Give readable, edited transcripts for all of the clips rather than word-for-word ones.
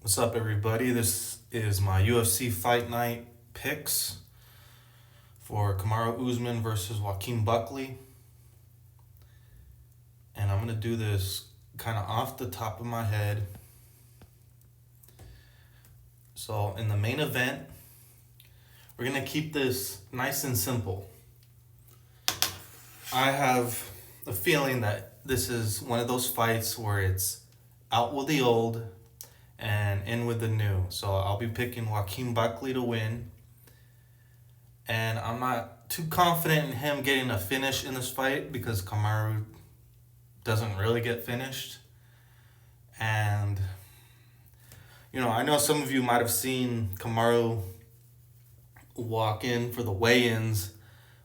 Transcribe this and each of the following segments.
What's up, everybody? This is my UFC Fight Night picks for Kamaru Usman versus Joaquin Buckley. And I'm going to do this kind of off the top of my head. So, in the main event, we're going to keep this nice and simple. I have a feeling that this is one of those fights where it's out with the old and in with the new. So I'll be picking Joaquin Buckley to win. And I'm not too confident in him getting a finish in this fight because Kamaru doesn't really get finished. And, I know some of you might have seen Kamaru walk in for the weigh-ins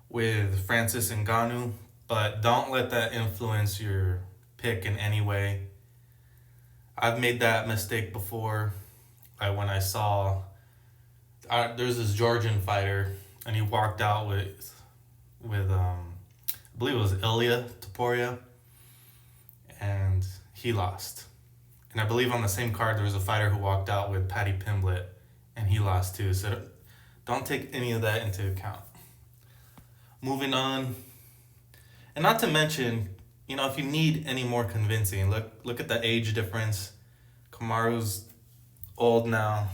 with Francis Ngannou, but don't let that influence your pick in any way. I've made that mistake before. When I saw there's this Georgian fighter, and he walked out with I believe it was Ilya Topuria, and he lost. And I believe on the same card there was a fighter who walked out with Paddy Pimblett, and he lost too. So don't take any of that into account. Moving on, and not to mention, if you need any more convincing, look at the age difference. Kamaru's old now.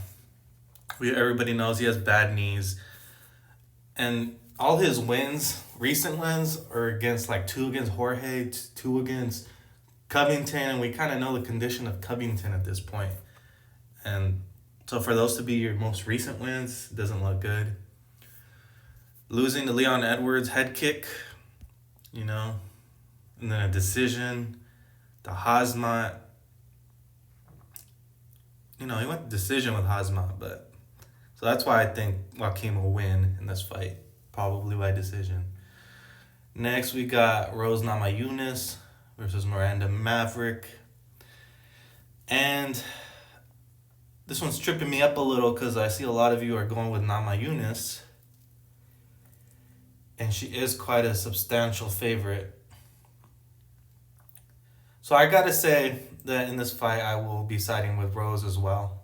Everybody knows he has bad knees. And all his recent wins, are against two against Jorge, two against Covington, and we kind of know the condition of Covington at this point. And so for those to be your most recent wins, it doesn't look good. Losing to Leon Edwards, head kick, and then a decision. The Hazmat, he went decision with Hazmat, but so that's why I think Joaquin will win in this fight, probably by decision. Next, we got Rose Namajunas versus Miranda Maverick. And this one's tripping me up a little because I see a lot of you are going with Namajunas. And she is quite a substantial favorite. So I gotta say that in this fight, I will be siding with Rose as well.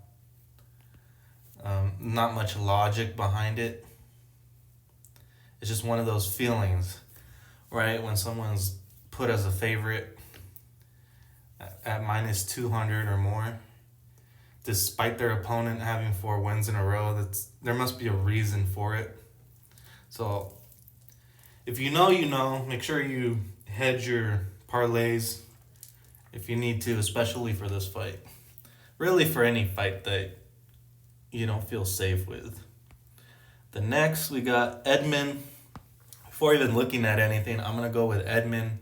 Not much logic behind it. It's just one of those feelings, right? When someone's put as a favorite at minus 200 or more, despite their opponent having 4 wins in a row, there must be a reason for it. So if you know, make sure you hedge your parlays if you need to, especially for this fight. Really for any fight that you don't feel safe with. The next, we got Edmund. Before even looking at anything, I'm going to go with Edmund.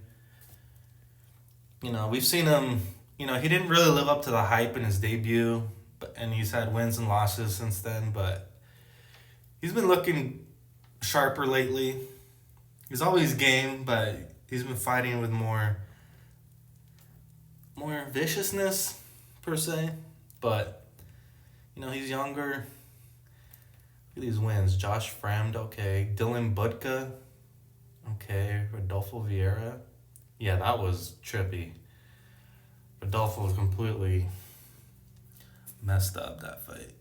We've seen him, he didn't really live up to the hype in his debut, and he's had wins and losses since then, but he's been looking sharper lately. He's always game, but he's been fighting with more viciousness, per se. But, he's younger. Look at these wins. Josh Fremd, okay. Dylan Budka, okay. Rodolfo Vieira. Yeah, that was trippy. Rodolfo was completely messed up, that fight.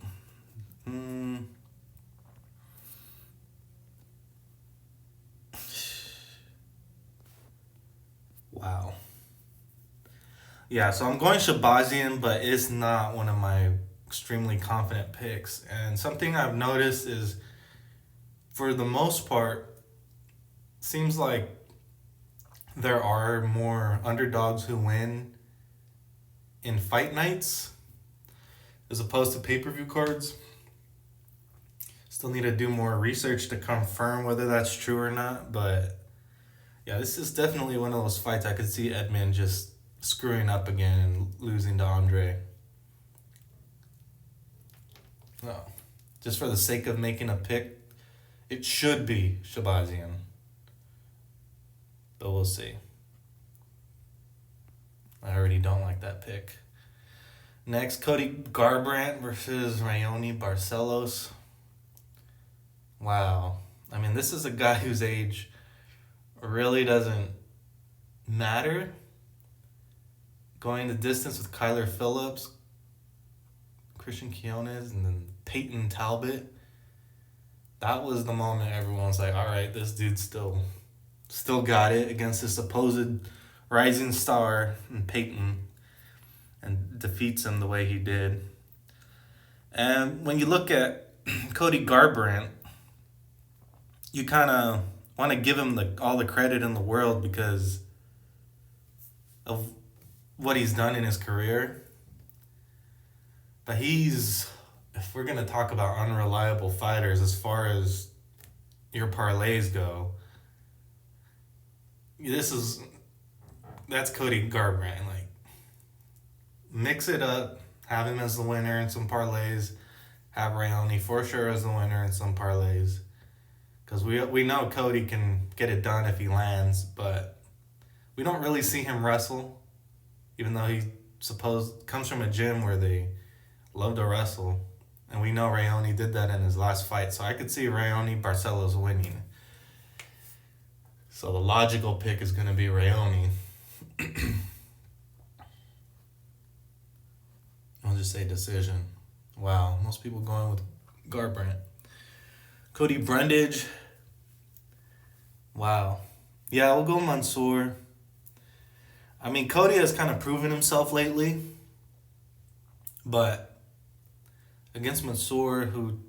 Wow. Yeah, so I'm going Shabazian, but it's not one of my extremely confident picks. And something I've noticed is, for the most part, seems like there are more underdogs who win in fight nights as opposed to pay-per-view cards. Still need to do more research to confirm whether that's true or not, but yeah, this is definitely one of those fights I could see Edmund just screwing up again and losing to Andre. No. Just for the sake of making a pick, it should be Shabazian. But we'll see. I already don't like that pick. Next, Cody Garbrandt versus Raoni Barcelos. Wow. I mean, this is a guy whose age really doesn't matter. Going the distance with Kyler Phillips, Christian Quinones and then Peyton Talbot. That was the moment everyone's like, all right, this dude still got it against this supposed rising star in Peyton and defeats him the way he did. And when you look at Cody Garbrandt, you kind of want to give him all the credit in the world because of what he's done in his career. But if we're going to talk about unreliable fighters as far as your parlays go, that's Cody Garbrandt. Like, mix it up, have him as the winner in some parlays, have Raoni for sure as the winner in some parlays. Because we know Cody can get it done if he lands, but we don't really see him wrestle, even though he comes from a gym where they love to wrestle. And we know Raoni did that in his last fight, so I could see Raoni Barcelos winning. So the logical pick is going to be Raoni. I'll just say decision. Wow, most people going with Garbrandt. Cody Brundage. Wow. Yeah, we'll go Mansoor. I mean, Cody has kind of proven himself lately, but against Mansoor, who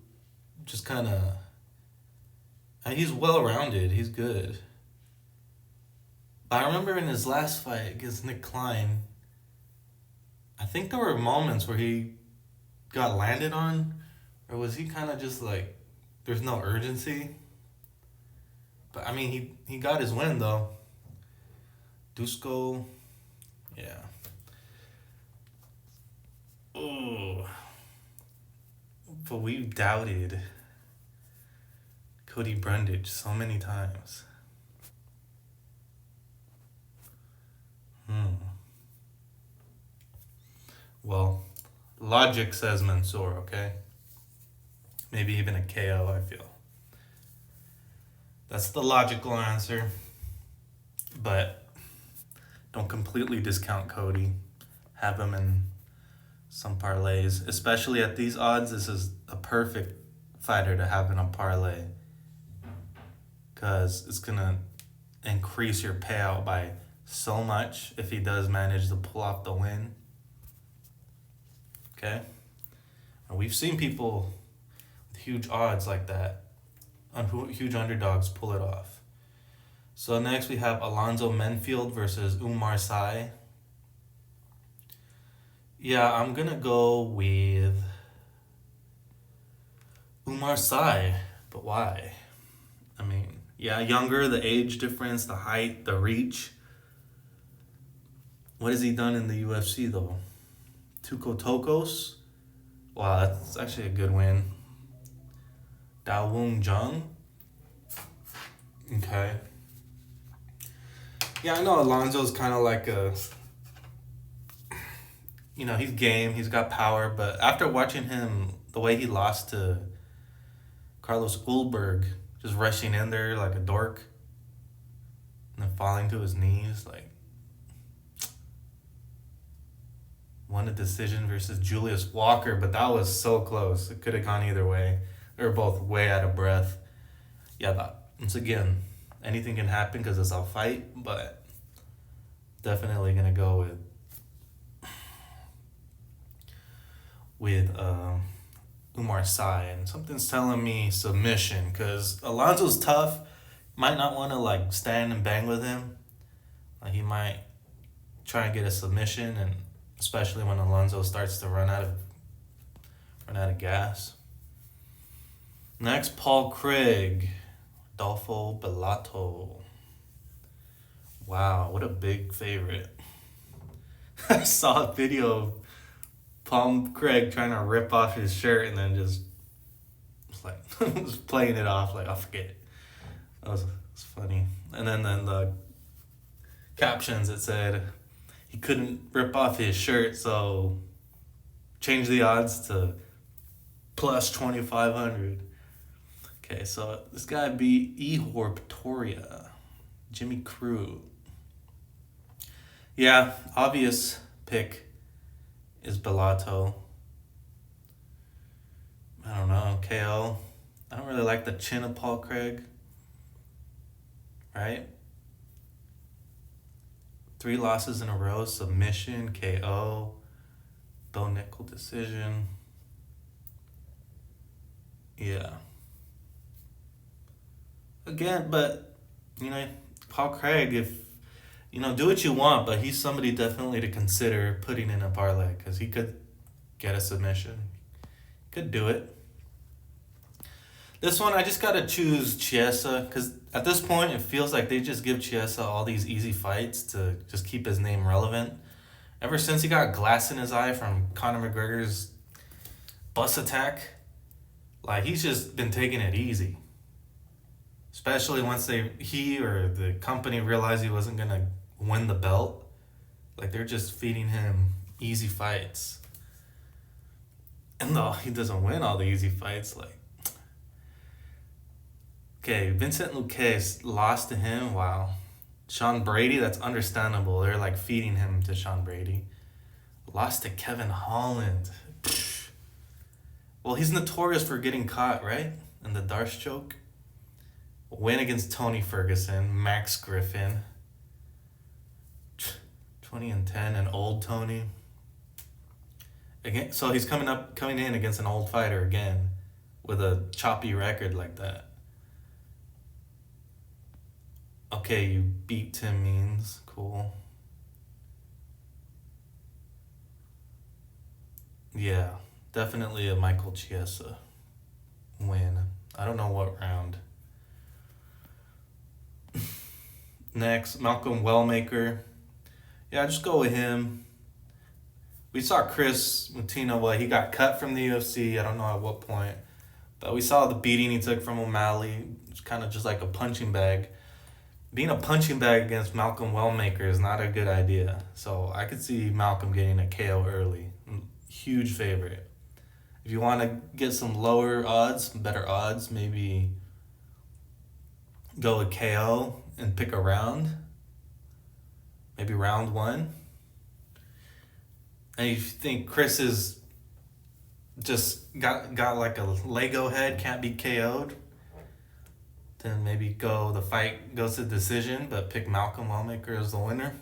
just kind of... he's well-rounded. He's good. But I remember in his last fight against Nick Klein, I think there were moments where he got landed on, or was he kind of just like, there's no urgency? But, I mean, he got his win, though. Dusko, yeah. Oh. But we've doubted Cody Brundage so many times. Well, logic says Mansoor, okay? Maybe even a KO, I feel. That's the logical answer. But don't completely discount Cody. Have him in some parlays. Especially at these odds, this is a perfect fighter to have in a parlay. Because it's going to increase your payout by so much if he does manage to pull off the win. Okay? And we've seen people with huge odds like that, huge underdogs, pull it off. So next we have Alonzo Menfield versus Umar Sy. Yeah, I'm going to go with Umar Sy. But why? I mean, yeah, younger, the age difference, the height, the reach. What has he done in the UFC, though? Tuco Tokos? Wow, that's actually a good win. Dao Woong Jung? Okay. Yeah, I know Alonzo's kind of like he's game, he's got power, but after watching him, the way he lost to Carlos Ulberg, just rushing in there like a dork, and then falling to his knees, like, won a decision versus Julius Walker, but that was so close. It could have gone either way. They were both way out of breath. Yeah, once again, anything can happen because it's a fight, but definitely going to go with Umar Sy. And something's telling me submission because Alonzo's tough. Might not want to like stand and bang with him. He might try and get a submission, and especially when Alonzo starts to run out of gas. Next, Paul Craig, Adolfo Bellato. Wow, what a big favorite. I saw a video of Paul Craig trying to rip off his shirt and then just was playing it off like, I'll forget it. That was funny. And then the captions, it said he couldn't rip off his shirt, so change the odds to plus 2,500. Okay, so this guy beat Ihor Pretoria, Jimmy Crew. Yeah, obvious pick is Bellato. I don't know, KO. I don't really like the chin of Paul Craig, right? 3 losses in a row, submission, KO, Bo Nickel decision. Yeah. Again, but, you know, Paul Craig, if, do what you want, but he's somebody definitely to consider putting in a parlay because he could get a submission. Could do it. This one, I just got to choose Chiesa because at this point, it feels like they just give Chiesa all these easy fights to just keep his name relevant. Ever since he got glass in his eye from Conor McGregor's bus attack, like, he's just been taking it easy. Especially once he or the company realized he wasn't going to win the belt. Like, they're just feeding him easy fights. And though he doesn't win all the easy fights, like... Okay, Vincent Luque lost to him. Wow. Sean Brady, that's understandable. They're like feeding him to Sean Brady. Lost to Kevin Holland. Well, he's notorious for getting caught, right? In the Darce choke. Win against Tony Ferguson, Max Griffin. 20-10, and old Tony. Again, so he's coming in against an old fighter again with a choppy record like that. Okay, you beat Tim Means. Cool. Yeah, definitely a Michael Chiesa win. I don't know what round. Next, Malcolm Wellmaker. Yeah, just go with him. We saw Chris Moutinho, he got cut from the UFC. I don't know at what point. But we saw the beating he took from O'Malley. It's kind of just like a punching bag. Being a punching bag against Malcolm Wellmaker is not a good idea. So I could see Malcolm getting a KO early. Huge favorite. If you want to get some lower odds, better odds, maybe go with KO and pick a round. Maybe round 1. And if you think Chris is just got like a Lego head, can't be KO'd, then maybe the fight goes to decision, but pick Malcolm Wellmaker as the winner.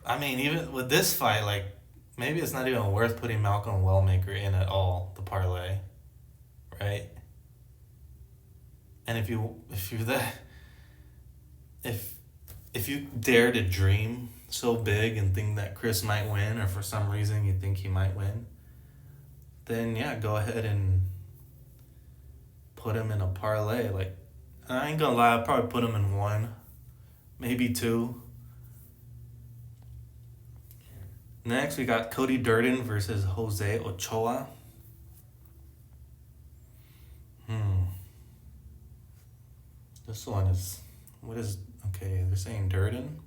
I mean, even with this fight, like, maybe it's not even worth putting Malcolm Wellmaker in at all, the parlay, right? And if you dare to dream so big and think that Chris might win, or for some reason you think he might win, then yeah, go ahead and put him in a parlay. Like, I ain't gonna lie, I'll probably put him in 1, maybe 2. Next, we got Cody Durden versus Jose Ochoa. This one is, okay, they're saying Durden.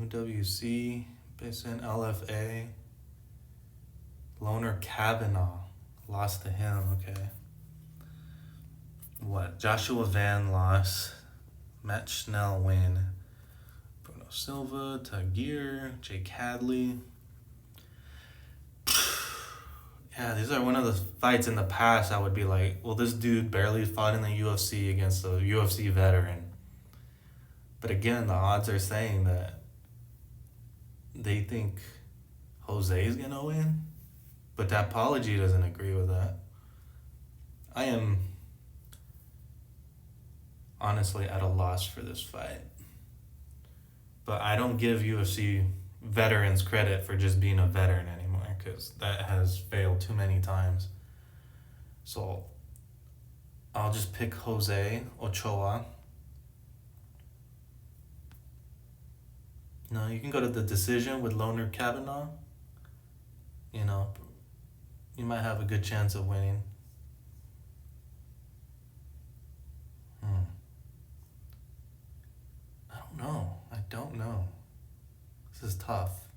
UWC, Bison, LFA. Loner Kavanaugh, lost to him, okay. Joshua Van loss. Matt Schnell win. Bruno Silva, Tagir, Jake Hadley. Yeah, these are one of the fights in the past I would be like, well, this dude barely fought in the UFC against a UFC veteran. But again, the odds are saying that they think Jose is going to win. But Tapology doesn't agree with that. I am honestly at a loss for this fight. But I don't give UFC veterans credit for just being a veteran anymore, because that has failed too many times. So I'll just pick Jose Ochoa. No, you can go to the decision with Loner Kavanaugh. You might have a good chance of winning. I don't know. This is tough.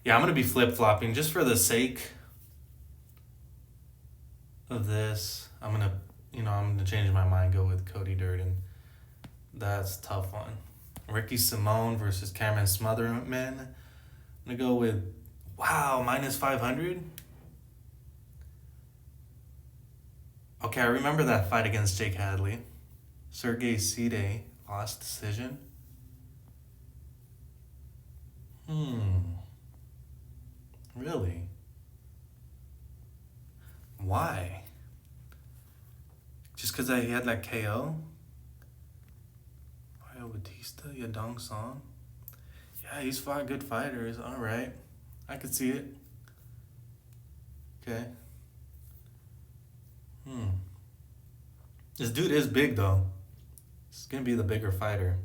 Yeah, I'm going to be flip-flopping just for the sake of this. I'm going to I'm gonna change my mind. Go with Cody Durden. That's a tough one. Ricky Simone versus Cameron Smotherman. I'm gonna go with minus 500. Okay, I remember that fight against Jake Hadley. Sergey Side lost decision. Really? Why? Just because he had that KO? Mario Batista, Yadong Song? Yeah, he's fought good fighters. Alright. I could see it. Okay. This dude is big, though. He's going to be the bigger fighter.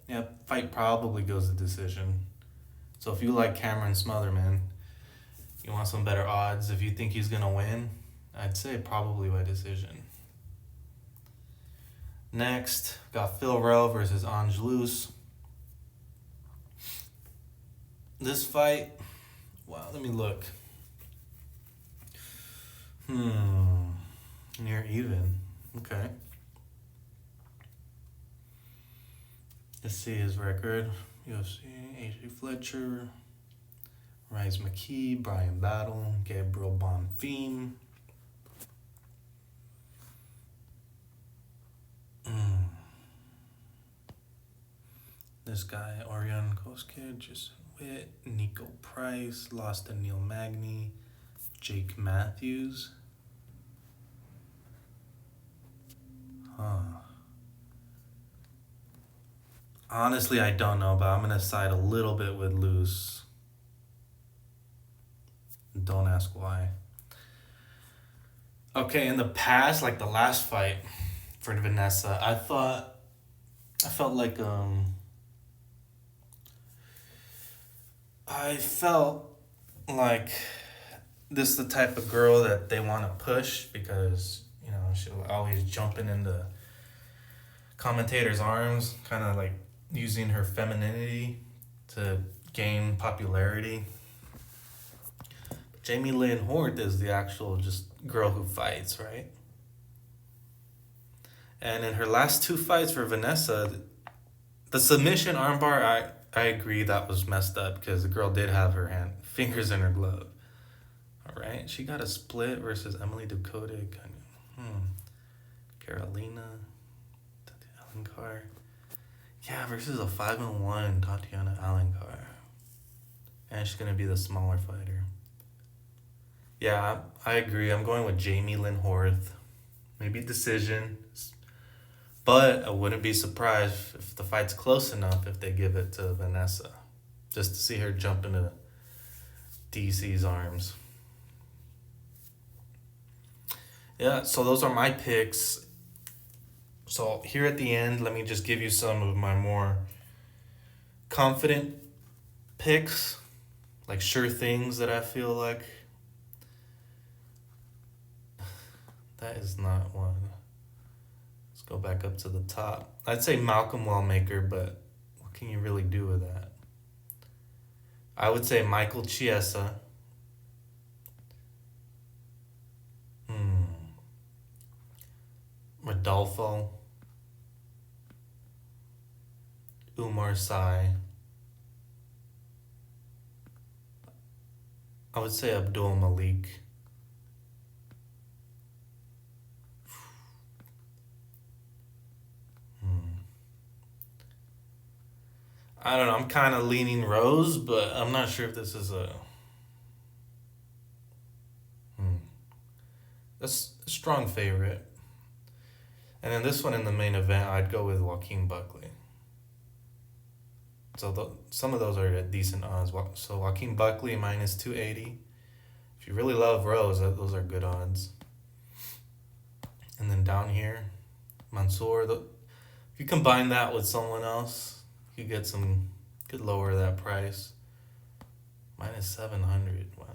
Yeah, fight probably goes to decision. So if you like Cameron Smotherman, you want some better odds. If you think he's going to win, I'd say probably by decision. Next, got Phil Rowe versus Angelus. This fight, let me look. Near even. Okay. Let's see his record. UFC, AJ Fletcher, Rice McKee, Brian Battle, Gabriel Bonfim. This guy, Orion Koskid, Jason Witt, Nico Price, lost to Neil Magny, Jake Matthews. Honestly, I don't know, but I'm going to side a little bit with Luce. Don't ask why. Okay, in the past, like the last fight for Vanessa, I felt like this is the type of girl that they want to push because, she'll always jumping into commentators' arms, kind of like using her femininity to gain popularity. But Jamie Lynn Hort is the actual just girl who fights, right? And in her last two fights for Vanessa, the submission armbar, I agree that was messed up because the girl did have her fingers in her glove. All right, she got a split versus Emily Ducote, Carolina Alencar. Yeah, versus a 5-1 Tatiana Alencar. And she's going to be the smaller fighter. Yeah, I agree. I'm going with Jamie Lynn Horth. Maybe decision. But I wouldn't be surprised if the fight's close enough if they give it to Vanessa. Just to see her jump into DC's arms. Yeah, so those are my picks. So here at the end, let me just give you some of my more confident picks, like sure things that I feel like. That is not one. Let's go back up to the top. I'd say Malcolm Wellmaker, but what can you really do with that? I would say Michael Chiesa. Rodolfo. Umar Sy. I would say Abdul Malik. I don't know. I'm kind of leaning Rose, but I'm not sure if this is that's a strong favorite. And then this one in the main event, I'd go with Joaquin Buckley. So some of those are at decent odds. So Joaquin Buckley minus 280. If you really love Rose, those are good odds. And then down here, Mansoor. If you combine that with someone else, you get some. Could lower that price. Minus 700. Wow.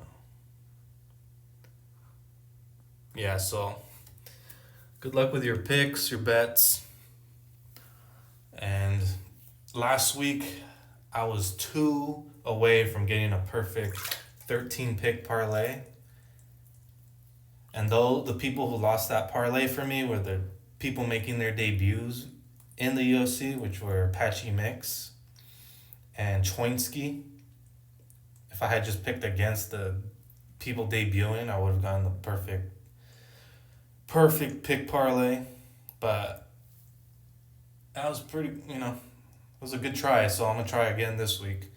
Yeah. So good luck with your picks, your bets. And last week, I was 2 away from getting a perfect 13 pick parlay. And though the people who lost that parlay for me were the people making their debuts in the UFC, which were Patchy Mix and Choinsky. If I had just picked against the people debuting, I would have gotten the perfect pick parlay. But that was pretty, it was a good try. So I'm gonna try again this week.